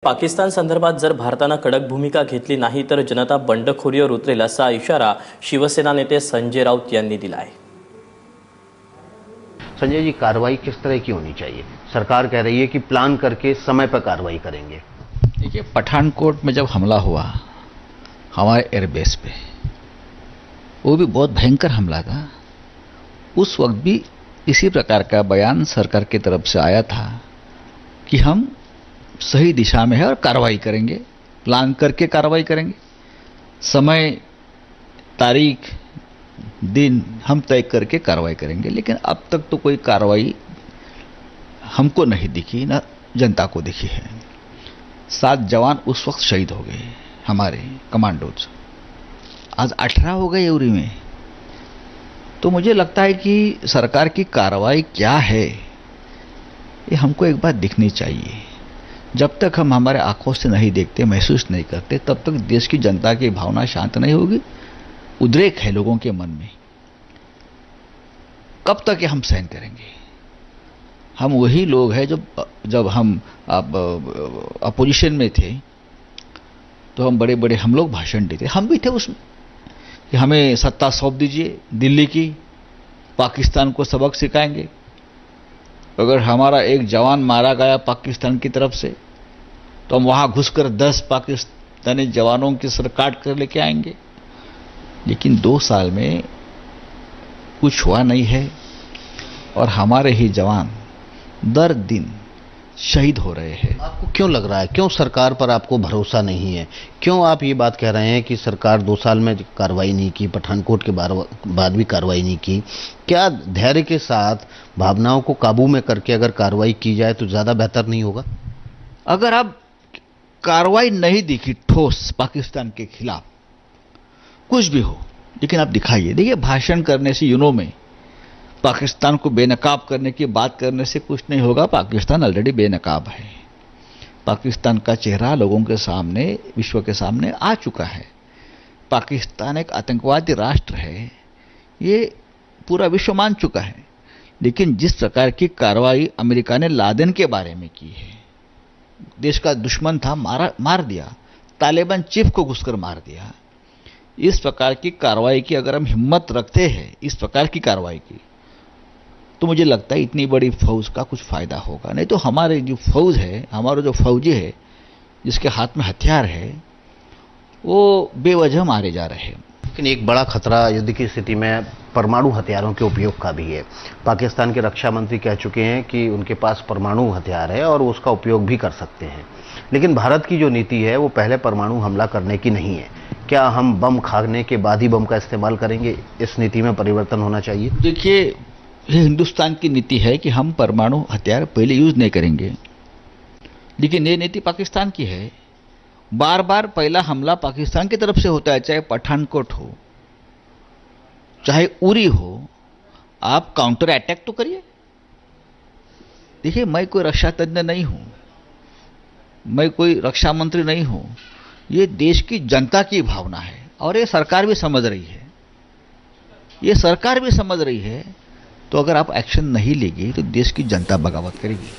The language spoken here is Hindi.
पाकिस्तान संदर्भात जर भारतानं कडक भूमिका घेतली नाही तर जनता बंडखोरीवर उतरेल असा इशारा शिवसेना नेते संजय राउत यांनी दिला आहे। संजय जी, कार्रवाई किस तरह की होनी चाहिए? सरकार कह रही है कि प्लान करके समय पर कार्रवाई करेंगे। देखिए, पठानकोट में जब हमला हुआ हमारे एयरबेस पे, वो भी बहुत भयंकर हमला था। उस वक्त भी इसी प्रकार का बयान सरकार की तरफ से आया था कि हम सही दिशा में है और कार्रवाई करेंगे, प्लान करके कार्रवाई करेंगे, समय तारीख दिन हम तय करके कार्रवाई करेंगे। लेकिन अब तक तो कोई कार्रवाई हमको नहीं दिखी, ना जनता को दिखी है। 7 जवान उस वक्त शहीद हो गए हमारे कमांडोज, आज 18 हो गए उरी में। तो मुझे लगता है कि सरकार की कार्रवाई क्या है ये हमको एक बार दिखनी चाहिए। जब तक हम हमारे आंखों से नहीं देखते, महसूस नहीं करते, तब तक देश की जनता की भावना शांत नहीं होगी। उद्रेक है लोगों के मन में। कब तक ये हम सहन करेंगे? हम वही लोग हैं जब हम अपोजिशन में थे तो हम बड़े बड़े हम लोग भाषण देते, हम भी थे उसमें कि हमें सत्ता सौंप दीजिए दिल्ली की, पाकिस्तान को सबक सिखाएंगे। अगर हमारा एक जवान मारा गया पाकिस्तान की तरफ से तो हम वहां घुसकर 10 पाकिस्तानी जवानों की सर काट कर लेके आएंगे। लेकिन 2 साल में कुछ हुआ नहीं है और हमारे ही जवान दर दिन शहीद हो रहे हैं। आपको क्यों लग रहा है, क्यों सरकार पर आपको भरोसा नहीं है? क्यों आप ये बात कह रहे हैं कि सरकार 2 साल में कार्रवाई नहीं की, पठानकोट के बाद भी कार्रवाई नहीं की? क्या धैर्य के साथ भावनाओं को काबू में करके अगर कार्रवाई की जाए तो ज्यादा बेहतर नहीं होगा? अगर अब कार्रवाई नहीं दिखी ठोस पाकिस्तान के खिलाफ, कुछ भी हो, लेकिन आप दिखाइए। देखिए, भाषण करने से में पाकिस्तान को बेनकाब करने की बात करने से कुछ नहीं होगा। पाकिस्तान ऑलरेडी बेनकाब है। पाकिस्तान का चेहरा लोगों के सामने, विश्व के सामने आ चुका है। पाकिस्तान एक आतंकवादी राष्ट्र है, ये पूरा विश्व मान चुका है। लेकिन जिस प्रकार की कार्रवाई अमेरिका ने लादेन के बारे में की है, देश का दुश्मन था, मार दिया, तालिबान चीफ को घुसकर मार दिया। इस प्रकार की कार्रवाई की अगर हम हिम्मत रखते हैं, इस प्रकार की कार्रवाई की, तो मुझे लगता है इतनी बड़ी फौज का कुछ फायदा होगा नहीं। तो हमारे जो फौज है, हमारा जो फौजी है, जिसके हाथ में हथियार है, वो बेवजह मारे जा रहे हैं। लेकिन एक बड़ा खतरा युद्ध की स्थिति में परमाणु हथियारों के उपयोग का भी है। पाकिस्तान के रक्षा मंत्री कह चुके हैं कि उनके पास परमाणु हथियार है और उसका उपयोग भी कर सकते हैं। लेकिन भारत की जो नीति है वो पहले परमाणु हमला करने की नहीं है। क्या हम बम खाने के बाद ही बम का इस्तेमाल करेंगे? इस नीति में परिवर्तन होना चाहिए। देखिए, ये हिंदुस्तान की नीति है कि हम परमाणु हथियार पहले यूज नहीं करेंगे, लेकिन ये नीति पाकिस्तान की है। बार बार पहला हमला पाकिस्तान की तरफ से होता है, चाहे पठानकोट हो, चाहे उरी हो, आप काउंटर अटैक तो करिए। देखिए, मैं कोई रक्षा तज्ञ नहीं हूं, मैं कोई रक्षा मंत्री नहीं हूं। ये देश की जनता की भावना है और ये सरकार भी समझ रही है। ये सरकार भी समझ रही है। तो अगर आप एक्शन नहीं लेंगे तो देश की जनता बगावत करेगी।